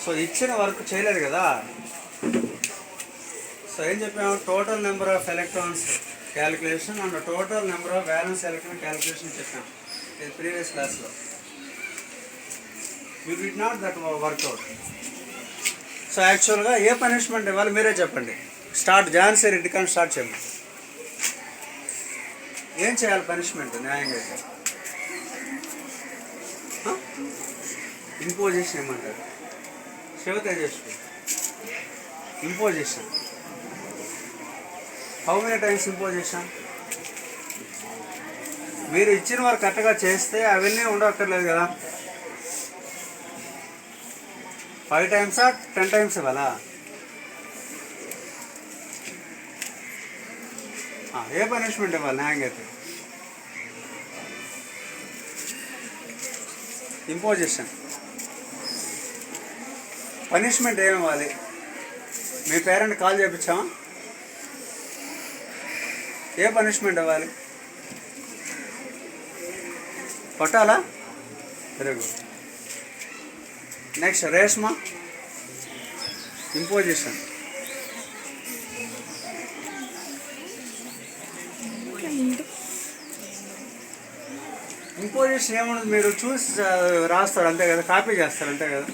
So ఇచ్చిన work చేయలేదు కదా. సో ఏం చెప్పాము, total number of electrons calculation and total number of balance electron calculation చెప్పాం ఇది ప్రీవియస్ క్లాస్లో. You did not that workout. So యాక్చువల్గా ఏ పనిష్మెంట్ ఇవ్వాలి మీరే చెప్పండి. స్టార్ట్ ఝాన్సీ రెడ్డి కానీ స్టార్ట్ చేయండి. ఏం చేయాలి పనిష్మెంట్ న్యాయంగా అయితే? ఇంపోజిషన్ ఏమంటారు? Shivatejaswi imposition. How many times imposition? మీరు ఇచ్చిన వారు కరెక్ట్గా చేస్తే అవన్నీ ఉండక్కర్లేదు కదా. 5 times 10 times ఇవ్వాలా? ఏ పనిష్మెంట్ ఇవ్వాలి న్యాయంగా అయితే? ఇంపోజిషన్. పనిష్మెంట్ ఏమి ఇవ్వాలి? మీ పేరెంట్ కాల్ చేయించామా? ఏ పనిష్మెంట్ ఇవ్వాలి? కొట్టాలా? Very good. Next Reshma imposition. Imposition ఏముండదు, మీరు చూసి రాస్తారు అంతే కదా, కాపీ చేస్తారు అంతే కదా.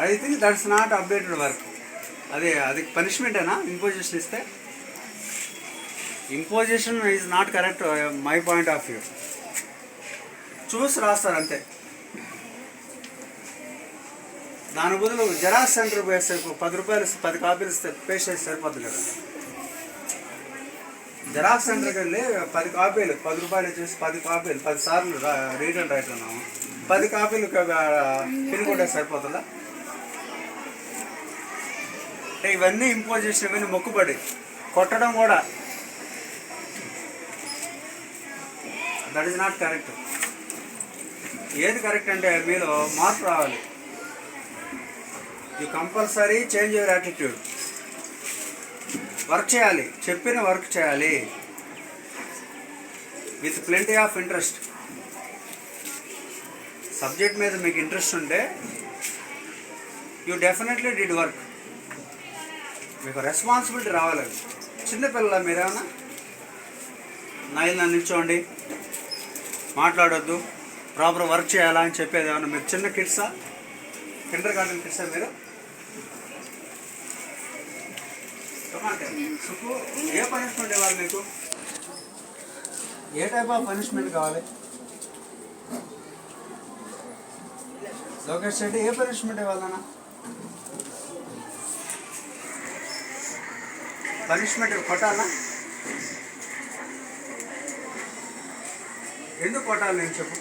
I think that's not updated work. అది పనిష్మెంటేనా ఇంపోజిషన్ ఇస్తే? Imposition is not correct my point of view. చూసి రాస్తారు అంతే. దాని బదులు జెరాక్స్ సెంటర్ వేస్తే 10 రూపాయలు 10 కాపీలు ఇస్తే పే చేసి సరిపోతుంది కదా. జెరాక్స్ సెంటర్కి వెళ్ళి 10 కాపీలు 10 రూపాయలు ఇచ్చేసి 10 కాపీలు 10 సార్లు రీడ్ అండ్ రైట్ ఉన్నాము, 10 కాపీలు పిన్ కొట్టే సరిపోతుందా? అంటే ఇవన్నీ ఇంపోజిషన్, ఇవన్నీ మొక్కుబడి. కొట్టడం కూడా దట్ ఈజ్ నాట్ కరెక్ట్. ఏది కరెక్ట్ అంటే మీలో మార్పు రావాలి. You compulsory change your attitude. Work చేయాలి, చెప్పిన వర్క్ చేయాలి with plenty of interest. Subject మీద మీకు ఇంట్రెస్ట్ ఉంటే యూ డెఫినెట్లీ డిడ్ వర్క్. మీకు రెస్పాన్సిబిలిటీ రావాలి. చిన్నపిల్లల మీరేమన్నా నన్ను నిల్చోండి, మాట్లాడొద్దు, ప్రాపర్ వర్క్ చేయాలా అని చెప్పేది ఏమన్నా మీరు చిన్న కిడ్సా? కిండర్ గార్డెన్ కిడ్సా మీరు? ఏ పనిష్మెంట్ ఇవ్వాలి మీకు? ఏ టైప్ ఆఫ్ పనిష్మెంట్ కావాలి? లోకేష్ రెడ్డి ఏ పనిష్మెంట్ ఇవ్వాలన్నా? పనిష్మెంట్ కొట్టాలా? ఎందుకు కొట్టాలి నేను చెప్పు?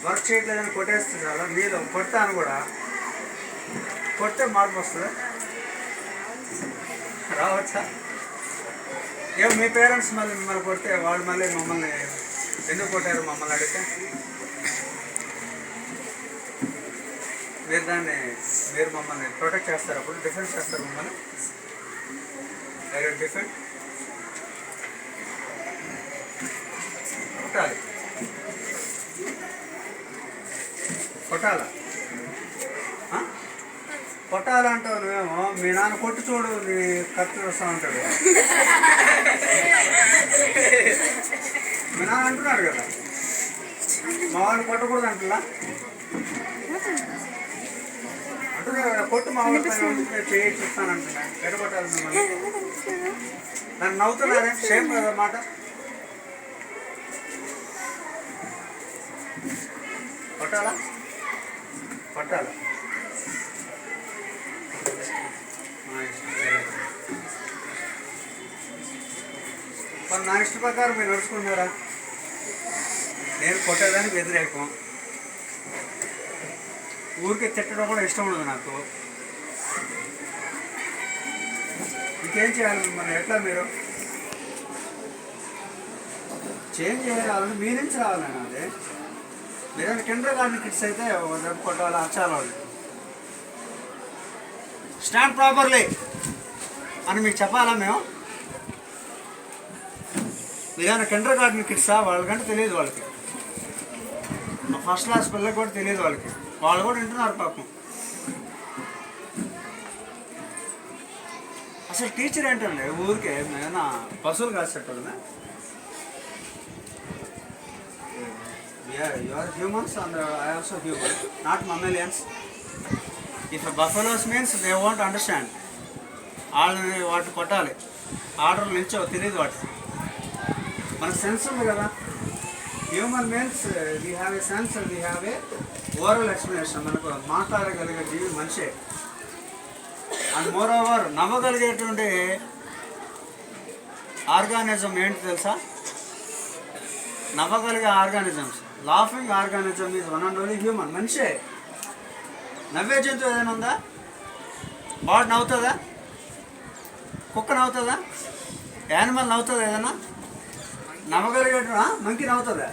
వర్క్ చేయట్లేదని కొట్టేస్తుంది కదా. మీరు కొడతాను కూడా, కొడితే మార్పు వస్తుందా? రావచ్చా? ఏమో మీ పేరెంట్స్ మళ్ళీ మిమ్మల్ని కొడితే వాళ్ళు మళ్ళీ మమ్మల్ని ఎందుకు కొట్టారు మమ్మల్ని అడిగితే మీరు మమ్మల్ని ప్రొటెక్ట్ చేస్తారు, అప్పుడు డిఫెన్స్ చేస్తారు మమ్మల్ని. డిఫెండ్ కొట్టాలి. కొట్టాలా? కొట్టాలంటావు నువ్వేమో. మీ నాన్న కొట్టి చూడు, నీ కత్తి వస్తూ ఉంటాడు. మీ నాన్న అంటున్నాడు కదా, మా వాడిని కొట్టకూడదు అంటున్నా. అంటున్నాడు కదా, కొట్టు మా వాడి పైన చేయి చూస్తాను అంటున్నా. ఎడ కొట్టాలి మిమ్మల్ని? నన్ను నవ్వుతున్నారే, సేమ్ కదా మాట. కొట్టాలా? కొట్టాలా? మరి నా ఇష్ట ప్రకారం మీరు నడుచుకుంటున్నారా? నేను కొట్టేదానికి వ్యతిరేకం. ఊరికే తిట్టడం కూడా ఇష్టం ఉండదు నాకు. ఇంకేం చేయాలి మిమ్మల్ని? ఎట్లా మీరు చేంజ్ చేయాలని మీ నుంచి రావాలని. అదే లేదంటే కిండర్ గార్డెన్ కిడ్స్ అయితే దెబ్బ కొట్టాలి, అచ్చాలి వాళ్ళు. స్టాండ్ ప్రాపర్లీ అని మీకు చెప్పాలా మేము? మీరేమైనా కిండర్ గార్డెన్ కిడ్సా? వాళ్ళకంటే తెలియదు వాళ్ళకి. ఫస్ట్ క్లాస్ పిల్లకి కూడా తెలియదు వాళ్ళకి. వాళ్ళు కూడా వింటున్నారు పాపం. అసలు టీచర్ ఏంటండి ఊరికే ఏమైనా పశువులు కాసేటోళ్ళమే. You are humans and I also human, not mammalians. If a buffaloes means they won't understand. వాళ్ళని వాటి కొట్టాలి, ఆర్డర్లు నిల్చో తెలియదు వాటి. మన సెన్స్ ఉంది కదా. Human means we have a sense, we have a oral explanation. మనకు మాట్లాడగలిగే జీవి మనిషే. అండ్ మోర్ ఓవర్ నమ్మగలిగేటువంటి ఆర్గానిజం ఏంటి తెలుసా? నవ్వగలిగే organisms, laughing organism is one and only human, మనిషే. నవ్వే జంతువు ఏదైనా ఉందా? బాడ్ నవ్వుతుందా? కుక్క నవ్వుతుందా? యానిమల్ నవ్వుతుందా? ఏదైనా నవ్వగలిగేట మంకీ నవ్వుతుందా?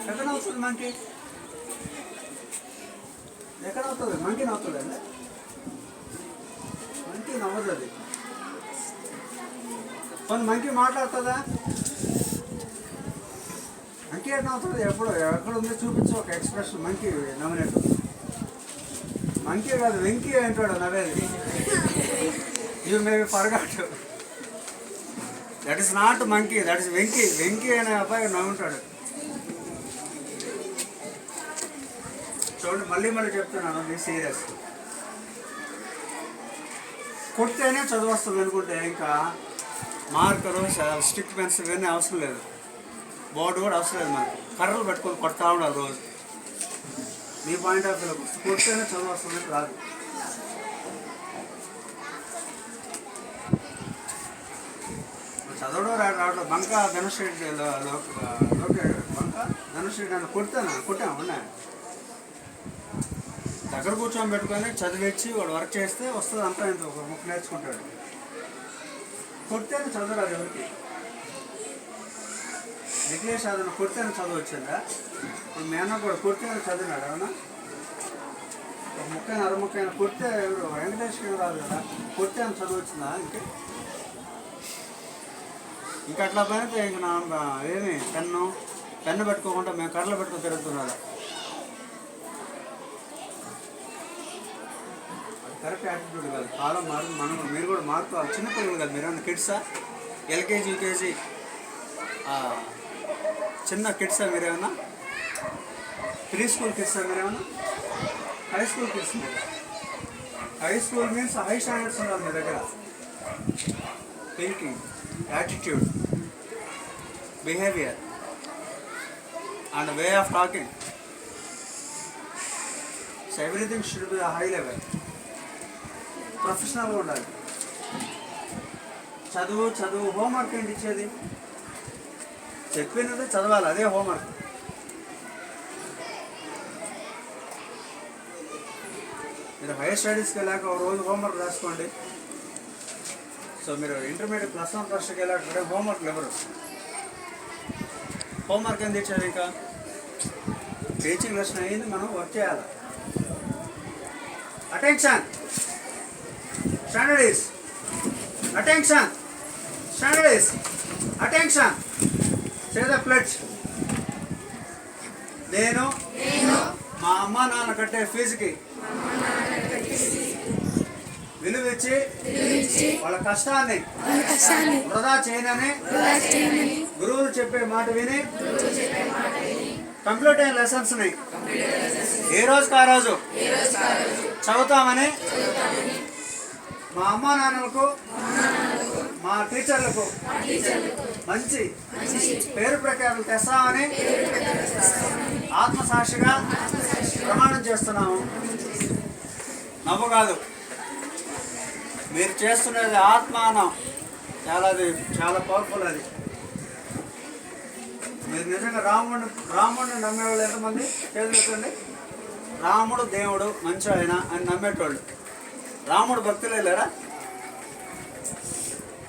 ఎక్కడ నవ్వుతుంది మంకీ? ఎక్కడ నవ్వుతుంది? మంకీ నవ్వుతుంది అండి. మంకీ నవ్వదు. అది కొన్ని మంకీ మాట్లాడుతుందా? మంకీ ఎక్కడ నవ్వుతుంది? ఎక్కడ ఉంది చూపించు ఒక ఎక్స్ప్రెషన్. మంకీ నవ్వినట్టు. మంకీ కాదు, వెంకీ అంటాడు నవ్వేది. You may be forgot. That is not monkey, that is Venky. Venky అనే అబ్బాయి నవ్వుంటాడు. చూడండి, మళ్ళీ చెప్తున్నాను, బీ సీరియస్. కొడితేనే చదువు వస్తుంది అనుకుంటే ఇంకా మార్కరు, స్టిక్ పెన్స్ ఇవన్నీ అవసరం లేదు. బోర్డు కూడా అవసరం లేదు. మనకి కర్రలు పెట్టుకొని కొడతా ఉండాలి రోజు. మీ పాయింట్ ఆఫ్ వ్యూలో కొడితేనే చదువు వస్తుంది రాదు. చదవడం రావట్లేదు. బంక ధనుశ్రీ బంక ధనుశ్రీ నన్ను కొట్టాము ఉన్నాయి. దగ్గర కూర్చొని పెట్టుకొని చదివించి వాడు వర్క్ చేస్తే వస్తుంది. అంతా ఇంత ఒక ముక్క నేర్చుకుంటాడు. కొడితేనే చదవరాదు ఎవరికి. నిఖిలేష్ అదన కొడితేనే చదువు వచ్చిందా? ఇప్పుడు మీ అన్న కూడా కొడితేనే చదివినాడు. అవునా? ఒక ముక్కైన అర ముక్కైన కొడితే ఎవరు వెంకటేష్కి రాదు కదా. కొడితేనే చదువు వచ్చిందా? ఇంకా అట్లా పోయితే ఇంక నా ఏమి పెన్ను పెట్టుకోకుండా మేము కర్రలు పెట్టుకొని తిరుగుతున్నారా? కరెక్ట్ యాటిట్యూడ్ కాదు. కాలం మారు. మీరు కూడా మారుకోవాలి. చిన్నపిల్లలు కాదు. మీరు ఏమన్నా కిడ్సా? ఎల్కేజీ యూకేజీ చిన్న కిడ్సా మీరేమన్నా? ప్రీ స్కూల్ కిడ్సా మీరేమన్నా? హై స్కూల్ కిడ్స్ మీరు. High school means high standards ఉండాలి మీ దగ్గర. Thinking, attitude, behaviour and way of talking. So everything should be high level. ప్రొఫెషనల్గా ఉండాలి. చదువు హోంవర్క్ ఏంటి ఇచ్చేది? చెప్పినది చదవాలి, అదే హోంవర్క్. మీరు హైయర్ స్టడీస్కి వెళ్ళాక ఒక రోజు హోంవర్క్ రాసుకోండి. సో మీరు ఇంటర్మీడియట్ +1 +2కి వెళ్ళాక హోంవర్క్లు ఎవరు? హోంవర్క్ ఏం తెచ్చారు? ఇంకా టీచింగ్ లెసన్ అయ్యింది, మనం వర్క్ చేయాలి. Attention, standard is attention, standard is attention. Say the pledge. నేను మా అమ్మ నాన్న కట్టే ఫీజుకి విలువిచ్చి వాళ్ళ కష్టాన్ని వృధా చేయనని గురువులు చెప్పే మాట విని కంప్లీట్ అయిన లెసన్స్ని ఏ రోజుకి ఆ రోజు చదువుతామని మా అమ్మా నాన్నలకు, మా టీచర్లకు మంచి పేరు ప్రఖ్యాతులు తెస్తామని ఆత్మసాక్షిగా ప్రమాణం చేస్తున్నాము. నవ్వు కాదు, మీరు చేస్తున్నది ఆత్మానం. చాలా పవర్ఫుల్ అది. మీరు నిజంగా రాముడిని నమ్మేవాళ్ళు ఎంతమంది చేతులెత్తండి? రాముడు దేవుడు మంచి ఆయన అని నమ్మేటోళ్ళు. రాముడు భక్తులే లేరా?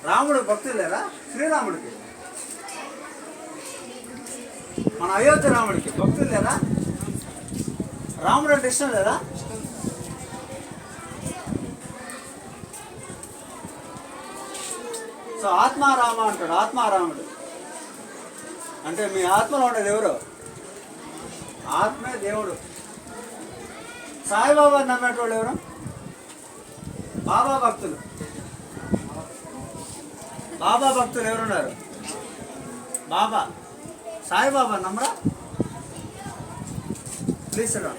రాముడు భక్తులు లేరా? శ్రీరాముడికి, మన అయోధ్య రాముడికి భక్తులు లేరా? రాముడు అంటే ఇష్టం లేదా? సో ఆత్మారామ అంటాడు. ఆత్మారాముడు అంటే మీ ఆత్మలో ఉండేది ఎవరు? ఆత్మే దేవుడు. సాయిబాబా నమ్మేటోళ్ళు ఎవరు? బాబా భక్తులు. బాబా భక్తులు ఎవరున్నారు? బాబా. సాయిబాబా నమ్మరా? ప్లీజ్ రా.